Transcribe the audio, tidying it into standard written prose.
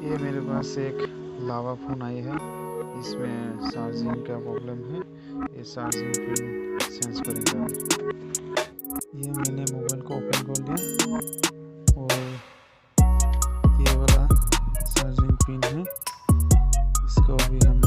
ये मेरे पास एक लावा फ़ोन आई है। इसमें चार्जिंग का प्रॉब्लम है। ये चार्जिंग पिन चेंज करेंगे अभी। ये मैंने मोबाइल को ओपन कर लिया और ये वाला चार्जिंग पिन है, इसको अभी हम